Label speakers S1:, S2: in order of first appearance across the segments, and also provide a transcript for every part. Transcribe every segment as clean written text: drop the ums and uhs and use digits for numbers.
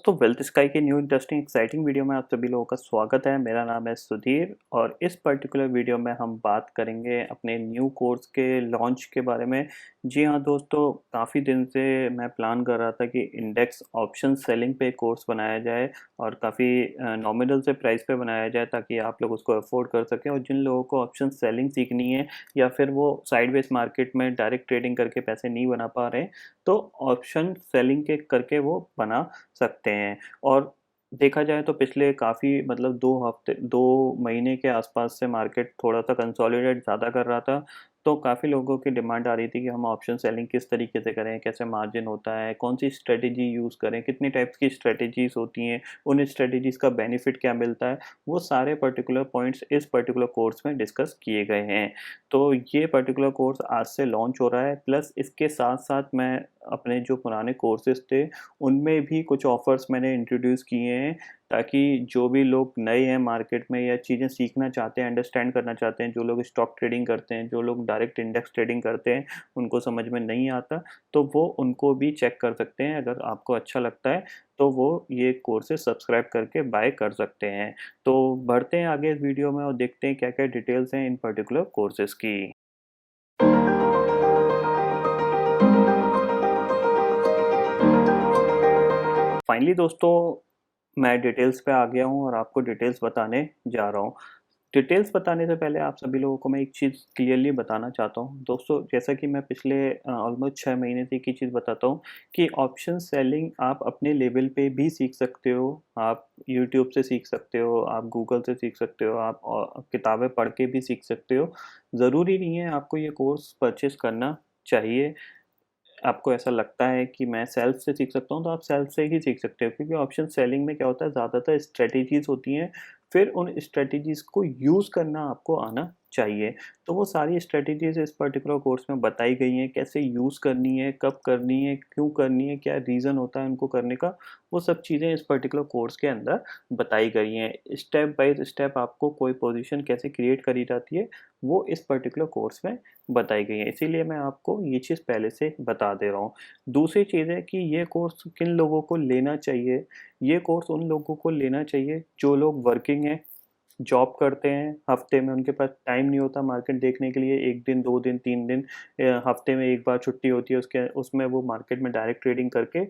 S1: दोस्तों wealth sky की new interesting exciting video में आप सभी लोगों का स्वागत है। मेरा नाम है सुधीर और इस पर्टिकुलर वीडियो में हम बात करेंगे अपने न्यू कोर्स के लॉन्च के बारे में। जी हाँ दोस्तों, काफ़ी दिन से मैं प्लान कर रहा था कि इंडेक्स ऑप्शन सेलिंग पे कोर्स बनाया जाए और काफ़ी नॉमिनल से प्राइस पे बनाया जाए ताकि आप लोग उसको अफोर्ड कर सकें। और जिन लोगों को ऑप्शन सेलिंग सीखनी है या फिर वो साइडवेज मार्केट में डायरेक्ट ट्रेडिंग करके पैसे नहीं बना पा रहे, तो ऑप्शन सेलिंग के करके वो बना सकते हैं। और देखा जाए तो पिछले काफ़ी मतलब 2 हफ्ते 2 महीने के आसपास से मार्केट थोड़ा-सा कंसोलिडेट ज़्यादा कर रहा था। तो काफ़ी लोगों की डिमांड आ रही थी कि हम ऑप्शन सेलिंग किस तरीके से करें, कैसे मार्जिन होता है, कौन-सी स्ट्रैटेजी यूज़ करें, कितनी टाइप्स की स्ट्रैटेजीज़ होती हैं, उन स्ट्रैटेजीज़ का बेनिफिट क्या मिलता है, वो सारे पर्टिकुलर पॉइंट्स इस पर्टिकुलर कोर्स में डिस्कस किए गए हैं। तो ये पर्टिकुलर कोर्स आज से लॉन्च हो रहा है, प्लस इसके साथ-साथ मैं अपने जो पुराने कोर्सेज़ थे उनमें भी कुछ ऑफ़र्स मैंने इंट्रोड्यूस किए हैं ताकि जो भी लोग नए हैं मार्केट में या चीज़ें सीखना चाहते हैं, अंडरस्टैंड करना चाहते हैं, जो लोग स्टॉक ट्रेडिंग करते हैं, जो लोग डायरेक्ट इंडेक्स ट्रेडिंग करते हैं, उनको समझ में नहीं आता, तो वो उनको भी चेक कर सकते हैं। अगर आपको अच्छा लगता है, तो वो ये कोर्सेज़ सब्सक्राइब करके बाय कर सकते हैं। तो बढ़ते हैं आगे इस वीडियो में और देखते हैं क्या-क्या डिटेल्स हैं इन पर्टिकुलर कोर्सेज़ की। फाइनली दोस्तों, मैं डिटेल्स पे आ गया हूँ और आपको डिटेल्स बताने जा रहा हूँ। डिटेल्स बताने से पहले आप सभी लोगों को मैं एक चीज़ क्लियरली बताना चाहता हूँ। दोस्तों, जैसा कि मैं पिछले ऑलमोस्ट 6 महीने से एक ही चीज़ बताता हूँ कि ऑप्शन सेलिंग आप अपने लेवल पे भी सीख सकते हो। आप यूट्यूब से सीख सकते हो, आप गूगल से सीख सकते हो, आप किताबें पढ़ के भी सीख सकते हो। ज़रूरी नहीं है आपको ये कोर्स परचेज़ करना चाहिए। आपको ऐसा लगता है कि मैं सेल्फ से सीख सकता हूँ, तो आप सेल्फ से ही सीख सकते हो, क्योंकि ऑप्शन सेलिंग में क्या होता है, ज़्यादातर स्ट्रैटेजीज़ होती हैं, फिर उन स्ट्रैटेजीज़ को यूज़ करना आपको आना चाहिए। तो वो सारी स्ट्रैटेजीज़ इस पर्टिकुलर कोर्स में बताई गई हैं, कैसे यूज़ करनी है, कब करनी है, क्यों करनी है, क्या रीज़न होता है उनको करने का, वो सब चीज़ें इस पर्टिकुलर कोर्स के अंदर बताई गई हैं। स्टेप बाय स्टेप आपको कोई पोज़ीशन कैसे क्रिएट करी जाती है, वो इस पर्टिकुलर कोर्स में बताई गई हैं। इसीलिए मैं आपको ये चीज़ पहले से बता दे रहा हूँ। दूसरी चीज़ है कि ये कोर्स किन लोगों को लेना चाहिए? ये कोर्स उन लोगों को लेना चाहिए जो लोग वर्किंग हैं, जॉब करते हैं, हफ्ते में उनके पास टाइम नहीं होता मार्केट देखने के लिए, 1 दिन, 2 दिन, 3 दिन हफ्ते में 1 बार छुट्टी होती है, उसके उसमें वो मार्केट में डायरेक्ट ट्रेडिंग करके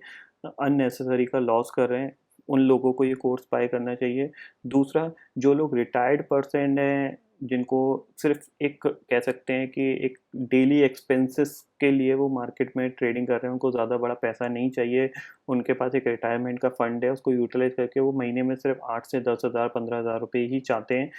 S1: अननेसेसरी का लॉस कर रहे हैं, उन लोगों को ये कोर्स बाय करना चाहिए। दूसरा, जो लोग रिटायर्ड पर्सन हैं, जिनको सिर्फ़ एक कह सकते हैं कि एक डेली एक्सपेंसेस के लिए वो मार्केट में ट्रेडिंग कर रहे हैं, उनको ज़्यादा बड़ा पैसा नहीं चाहिए, उनके पास एक रिटायरमेंट का फंड है, उसको यूटिलाइज़ करके वो महीने में सिर्फ़ 8 से 10,000 15,000 रुपए ही चाहते हैं।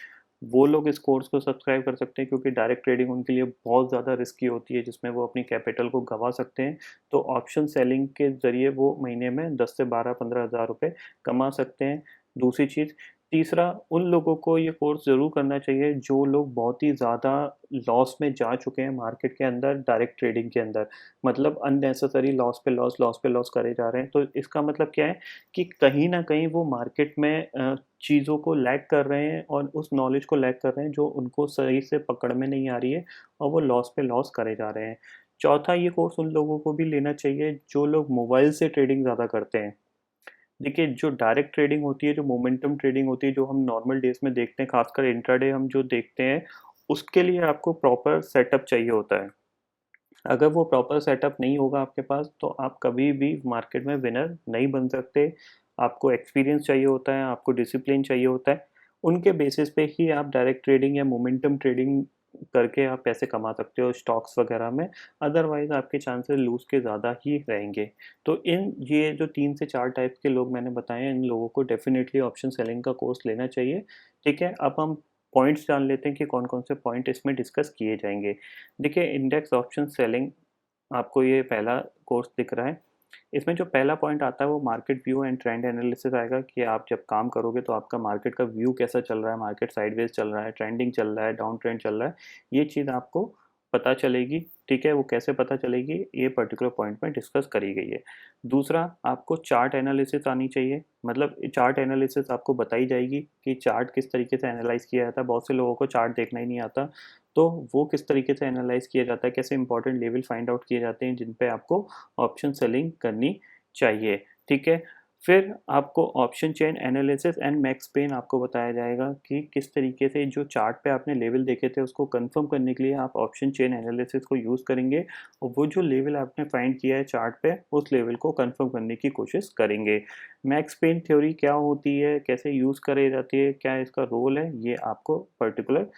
S1: वो लोग इस कोर्स को सब्सक्राइब कर सकते हैं, क्योंकि डायरेक्ट ट्रेडिंग उनके लिए बहुत ज़्यादा रिस्की होती है, जिसमें वो अपनी कैपिटल को गँवा सकते हैं। तो ऑप्शन सेलिंग के ज़रिए वो महीने में 10 से 12-15,000 रुपए कमा सकते हैं। दूसरी चीज़, तीसरा, उन लोगों को ये कोर्स ज़रूर करना चाहिए जो लोग बहुत ही ज़्यादा लॉस में जा चुके हैं मार्केट के अंदर, डायरेक्ट ट्रेडिंग के अंदर। मतलब अननेसेसरी लॉस पे लॉस, लॉस पे लॉस करे जा रहे हैं। तो इसका मतलब क्या है कि कहीं न कहीं वो मार्केट में चीज़ों को लैग कर रहे हैं और उस नॉलेज को लैग कर रहे हैं जो उनको सही से पकड़ में नहीं आ रही है, और वो लॉस पे लॉस करे जा रहे हैं। चौथा, ये कोर्स उन लोगों को भी लेना चाहिए जो लोग मोबाइल से ट्रेडिंग ज़्यादा करते हैं। देखिए, जो डायरेक्ट ट्रेडिंग होती है, जो मोमेंटम ट्रेडिंग होती है, जो हम नॉर्मल डेज़ में देखते हैं, खासकर इंट्राडे हम जो देखते हैं, उसके लिए आपको प्रॉपर सेटअप चाहिए होता है। अगर वो प्रॉपर सेटअप नहीं होगा आपके पास, तो आप कभी भी मार्केट में विनर नहीं बन सकते। आपको एक्सपीरियंस चाहिए होता है, आपको डिसिप्लिन चाहिए होता है। उनके बेसिस पे ही आप डायरेक्ट ट्रेडिंग या मोमेंटम ट्रेडिंग करके आप पैसे कमा सकते हो स्टॉक्स वगैरह में। अदरवाइज़ आपके चांसेस लूज़ के ज़्यादा ही रहेंगे। तो ये जो 3 से 4 टाइप के लोग मैंने बताए हैं, इन लोगों को डेफ़िनिटली ऑप्शन सेलिंग का कोर्स लेना चाहिए। ठीक है? अब हम पॉइंट्स जान लेते हैं कि कौन-कौन से पॉइंट इसमें डिस्कस किए जाएँगे। देखिए, इंडेक्स ऑप्शन सेलिंग, आपको ये पहला कोर्स दिख रहा है। इसमें जो पहला पॉइंट आता है वो market view and trend analysis आएगा कि आप जब काम करोगे तो आपका मार्केट का व्यू कैसा चल रहा है, मार्केट साइडवेज चल रहा है, ट्रेंडिंग चल रहा है, डाउन ट्रेंड चल रहा है, ये चीज़ आपको पता चलेगी। ठीक है? वो कैसे पता चलेगी, ये पर्टिकुलर पॉइंट में डिस्कस करी गई है। दूसरा, आपको चार्ट एनालिसिस आनी चाहिए, मतलब चार्ट एनालिसिस आपको बताई जाएगी कि चार्ट किस तरीके से एनालाइज किया जाता है। बहुत से लोगों को चार्ट देखना ही नहीं आता, तो वो किस तरीके से एनालाइज किया जाता है, कैसे इंपॉर्टेंट लेवल फाइंड आउट किए जाते हैं जिन पे आपको ऑप्शन सेलिंग करनी चाहिए। ठीक है? फिर आपको option chain analysis and max pain आपको बताया जाएगा कि किस तरीके से जो चार्ट पे आपने लेवल देखे थे उसको कंफर्म करने के लिए आप ऑप्शन चेन एनालिसिस को यूज़ करेंगे और वो जो लेवल आपने फाइंड किया है चार्ट पे उस लेवल को कंफर्म करने की कोशिश करेंगे। मैक्स पेन थ्योरी क्या होती है, कैसे यूज़ करी जाती है, क्या इसका रोल है, ये आपको पर्टिकुलर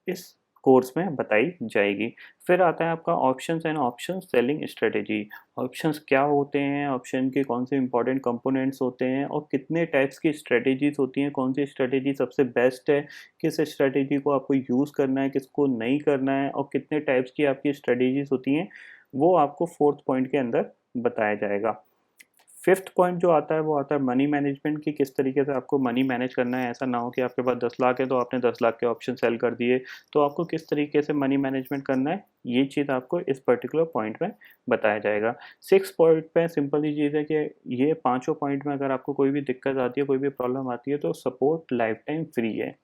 S1: इस कोर्स में बताई जाएगी। फिर आता है आपका options and option selling strategy. Options क्या होते हैं, ऑप्शन के कौन से इंपॉर्टेंट कंपोनेंट्स होते हैं और कितने टाइप्स की स्ट्रेटेजीज होती हैं, कौन सी स्ट्रेटेजी सबसे बेस्ट है, किस स्ट्रेटेजी को आपको यूज़ करना है, किसको नहीं करना है और कितने टाइप्स की आपकी स्ट्रेटेजीज होती हैं, वो आपको फोर्थ पॉइंट के अंदर बताया जाएगा। फिफ्थ पॉइंट जो आता है वो आता है मनी मैनेजमेंट की किस तरीके से आपको मनी मैनेज करना है। ऐसा ना हो कि आपके पास 10 लाख है तो आपने 10 लाख के ऑप्शन सेल कर दिए, तो आपको किस तरीके से मनी मैनेजमेंट करना है, ये चीज़ आपको इस पर्टिकुलर पॉइंट में बताया जाएगा। सिक्स पॉइंट पे सिंपल सी चीज़ है कि ये पाँचों पॉइंट में अगर आपको कोई भी दिक्कत आती है, कोई भी प्रॉब्लम आती है तो सपोर्ट लाइफ टाइम फ्री है।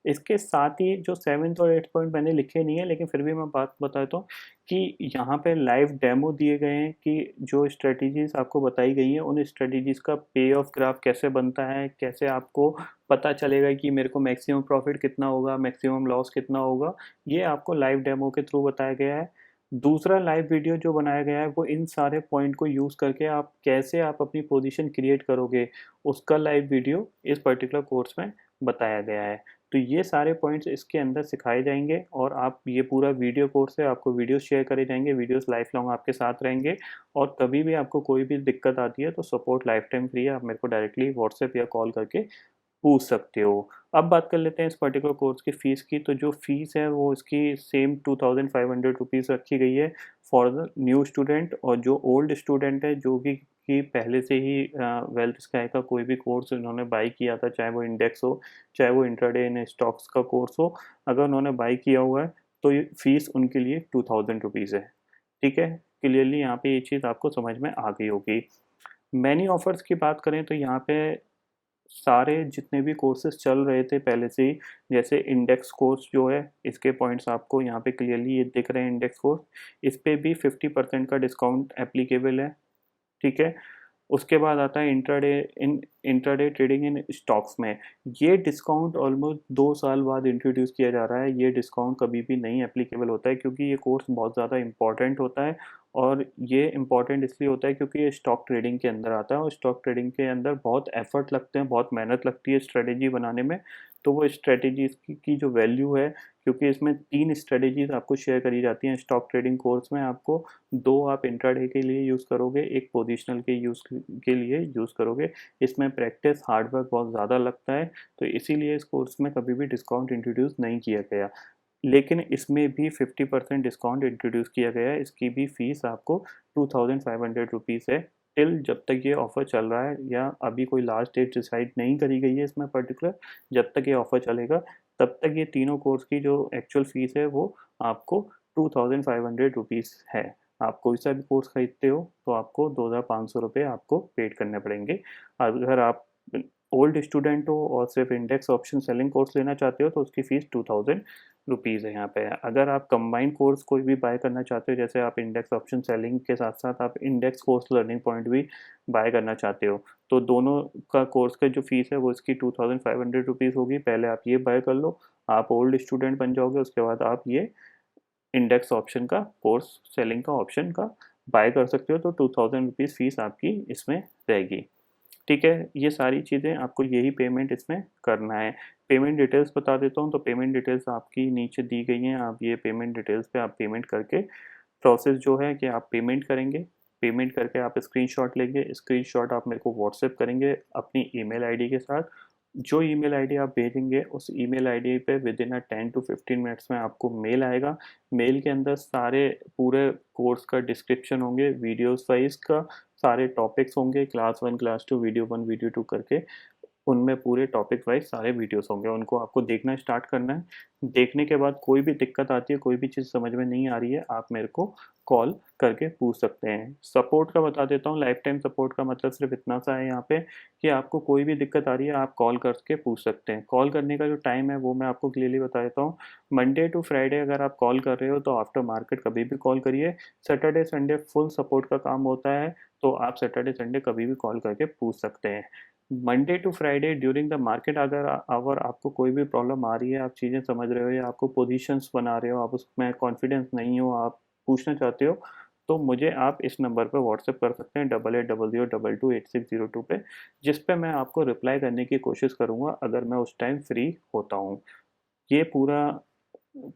S1: इसके साथ ही जो 7th और 8th पॉइंट मैंने लिखे नहीं है, लेकिन फिर भी मैं बात बता देता हूँ कि यहाँ पे लाइव डेमो दिए गए हैं कि जो स्ट्रेटजीज़ आपको बताई गई हैं, उन स्ट्रेटजीज़ का पे ऑफ ग्राफ कैसे बनता है, कैसे आपको पता चलेगा कि मेरे को मैक्सिमम प्रॉफिट कितना होगा, मैक्सिमम लॉस कितना होगा, ये आपको लाइव डेमो के थ्रू बताया गया है। दूसरा लाइव वीडियो जो बनाया गया है, वो इन सारे पॉइंट को यूज़ करके आप अपनी पोजीशन क्रिएट करोगे, उसका लाइव वीडियो इस पर्टिकुलर कोर्स में बताया गया है। तो ये सारे पॉइंट्स इसके अंदर सिखाए जाएँगे और आप ये पूरा वीडियो कोर्स है, आपको वीडियोज़ शेयर करे जाएँगे, वीडियोज़ लाइफ लॉन्ग आपके साथ रहेंगे और कभी भी आपको कोई भी दिक्कत आती है तो सपोर्ट लाइफ टाइम फ्री है, आप मेरे को डायरेक्टली व्हाट्सएप या कॉल करके पूछ सकते हो। अब बात कर लेते हैं इस पर्टिकुलर कोर्स की फ़ीस की, तो जो फ़ीस है वो इसकी सेम ₹2500 रखी गई है फॉर द न्यू स्टूडेंट और जो ओल्ड स्टूडेंट है जो कि पहले से ही वेल्थ स्काई का कोई भी कोर्स उन्होंने बाय किया था, चाहे वो इंडेक्स हो, चाहे वो इंट्राडे इन स्टॉक्स का कोर्स हो, अगर उन्होंने बाय किया हुआ है तो ये फ़ीस उनके लिए ₹2000 है। ठीक है? क्लियरली यहाँ पे ये चीज़ आपको समझ में आ गई होगी। मैनी ऑफ़र्स की बात करें तो यहाँ पे सारे जितने भी कोर्सेज़ चल रहे थे पहले से ही, जैसे इंडेक्स कोर्स जो है, इसके पॉइंट्स आपको यहाँ पे क्लियरली ये दिख रहे हैं इंडेक्स कोर्स, इस पे भी 50% का डिस्काउंट एप्लीकेबल है, ठीक है? उसके बाद आता है इंट्राडे ट्रेडिंग इन स्टॉक्स में। ये डिस्काउंट ऑलमोस्ट 2 साल बाद इंट्रोड्यूस किया जा रहा है। ये डिस्काउंट कभी भी नहीं एप्लीकेबल होता है क्योंकि ये कोर्स बहुत ज़्यादा इम्पोर्टेंट होता है और ये इम्पोर्टेंट इसलिए होता है क्योंकि ये स्टॉक ट्रेडिंग के अंदर आता है और स्टॉक ट्रेडिंग के अंदर बहुत एफर्ट लगते हैं, बहुत मेहनत लगती है स्ट्रैटेजी बनाने में। तो वो स्ट्रैटेजीज़ की जो वैल्यू है, क्योंकि इसमें 3 स्ट्रैटेजीज़ आपको शेयर करी जाती हैं स्टॉक ट्रेडिंग कोर्स में, आपको 2 आप इंट्राडे के लिए यूज़ करोगे, 1 पोजिशनल के लिए यूज़ करोगे। इसमें प्रैक्टिस, हार्ड वर्क बहुत ज़्यादा लगता है, तो इसीलिए इस कोर्स में कभी भी डिस्काउंट इंट्रोड्यूस नहीं किया गया। लेकिन इसमें भी 50% डिस्काउंट इंट्रोड्यूस किया गया है, इसकी भी फ़ीस आपको ₹2500 है, टिल जब तक ये ऑफ़र चल रहा है या अभी कोई लास्ट डेट डिसाइड नहीं करी गई है इसमें पर्टिकुलर, जब तक ये ऑफ़र चलेगा, तब तक ये तीनों कोर्स की जो एक्चुअल फ़ीस है वो आपको ₹2500 है। आप कोई सा भी कोर्स खरीदते हो तो आपको ₹2500 आपको पेड करने पड़ेंगे। अगर आप ओल्ड स्टूडेंट हो और सिर्फ़ इंडेक्स ऑप्शन सेलिंग कोर्स लेना चाहते हो तो उसकी फ़ीस ₹2000 है यहाँ पे। अगर आप कंबाइंड कोर्स कोई भी बाय करना चाहते हो, जैसे आप इंडेक्स ऑप्शन सेलिंग के साथ-साथ आप इंडेक्स कोर्स लर्निंग पॉइंट भी बाय करना चाहते हो, तो दोनों का कोर्स का जो फ़ीस है वो इसकी ₹2500 होगी। पहले आप ये बाय कर लो, आप ओल्ड स्टूडेंट बन जाओगे, उसके बाद आप ये इंडेक्स ऑप्शन का कोर्स सेलिंग का ऑप्शन का बाय कर सकते हो, तो ₹2000 फ़ीस आपकी इसमें रहेगी। ठीक है, ये सारी चीज़ें आपको यही पेमेंट इसमें करना है। पेमेंट डिटेल्स बता देता हूँ, तो पेमेंट डिटेल्स आपकी नीचे दी गई हैं, आप ये पेमेंट डिटेल्स पे आप पेमेंट करके प्रोसेस जो है कि आप पेमेंट करेंगे, पेमेंट करके आप स्क्रीनशॉट लेंगे, स्क्रीनशॉट आप मेरे को व्हाट्सएप करेंगे अपनी ईमेल आईडी के साथ। जो ईमेल आईडी आप भेजेंगे, उस ईमेल आईडी पे विदिन 10 टू 15 मिनट्स में आपको मेल आएगा। मेल के अंदर सारे पूरे कोर्स का डिस्क्रिप्शन होंगे, वीडियोज़ वाइज़ का सारे टॉपिक्स होंगे, क्लास 1, क्लास 2, वीडियो 1, वीडियो 2 करके। उनमें पूरे टॉपिक वाइज़ सारे वीडियोज़ होंगे, उनको आपको देखना स्टार्ट करना है। देखने के बाद कोई भी दिक्कत आती है, कोई भी चीज़ समझ में नहीं आ रही है, आप मेरे को कॉल करके पूछ सकते हैं। सपोर्ट का बता देता हूँ, लाइफ़ टाइम सपोर्ट का मतलब सिर्फ़ इतना सा है यहाँ पे कि आपको कोई भी दिक्कत आ रही है, आप कॉल करके पूछ सकते हैं। कॉल करने का जो टाइम है, वो मैं आपको क्लियरली बता देता हूँ। मंडे टू फ्राइडे अगर आप कॉल कर रहे हो, तो आफ्टर मार्केट कभी भी कॉल करिए। सैटरडे, संडे फुल सपोर्ट का काम होता है, तो आप सैटरडे संडे कभी भी कॉल करके पूछ सकते हैं। Monday to Friday during the market अगर आपको कोई भी प्रॉब्लम आ रही है, आप चीज़ें समझ रहे हो या आपको पोजीशंस बना रहे हो, आप उसमें कॉन्फिडेंस नहीं हो, आप पूछना चाहते हो, तो मुझे आप इस नंबर पे व्हाट्सएप कर सकते हैं 8800228602 पे, जिस पे मैं आपको रिप्लाई करने की कोशिश करूँगा अगर मैं उस टाइम फ्री होता हूँ। ये पूरा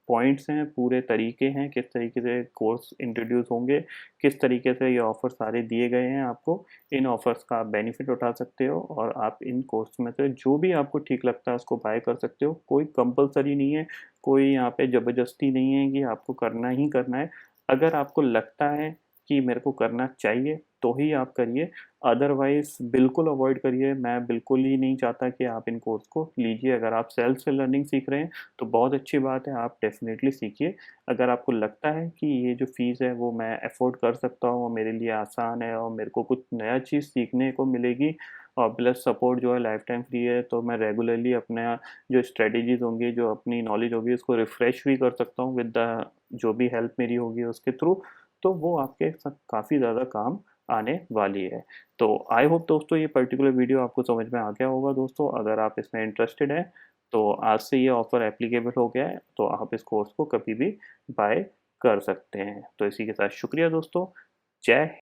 S1: पॉइंट्स हैं, पूरे तरीके हैं, किस तरीके से कोर्स इंट्रोड्यूस होंगे, किस तरीके से ये ऑफ़र सारे दिए गए हैं आपको। इन ऑफ़र्स का आप बेनिफिट उठा सकते हो और आप इन कोर्स में से जो भी आपको ठीक लगता है उसको बाय कर सकते हो। कोई कंपल्सरी नहीं है, कोई यहाँ पे ज़बरदस्ती नहीं है कि आपको करना ही करना है। अगर आपको लगता है कि मेरे को करना चाहिए, तो ही आप करिए, अदरवाइज़ बिल्कुल अवॉइड करिए। मैं बिल्कुल ही नहीं चाहता कि आप इन कोर्स को लीजिए। अगर आप सेल्फ से लर्निंग सीख रहे हैं, तो बहुत अच्छी बात है, आप डेफ़िनेटली सीखिए। अगर आपको लगता है कि ये जो फ़ीस है वो मैं अफ़ोर्ड कर सकता हूँ और मेरे लिए आसान है और मेरे को कुछ नया चीज़ सीखने को मिलेगी और प्लस सपोर्ट जो है लाइफ़ टाइम फ्री है, तो मैं रेगुलरली अपना जो स्ट्रैटेजीज़ होंगी, जो अपनी नॉलेज होगी उसको रिफ्रेश भी कर सकता हूँ विद द जो भी हेल्प मेरी होगी उसके थ्रू, तो वो आपके साथ काफ़ी ज़्यादा काम आने वाली है। तो आई होप दोस्तों ये पर्टिकुलर वीडियो आपको समझ में आ गया होगा दोस्तों। अगर आप इसमें इंटरेस्टेड हैं, तो आज से ये ऑफ़र एप्लीकेबल हो गया है, तो आप इस कोर्स को कभी भी बाय कर सकते हैं। तो इसी के साथ शुक्रिया दोस्तों। जय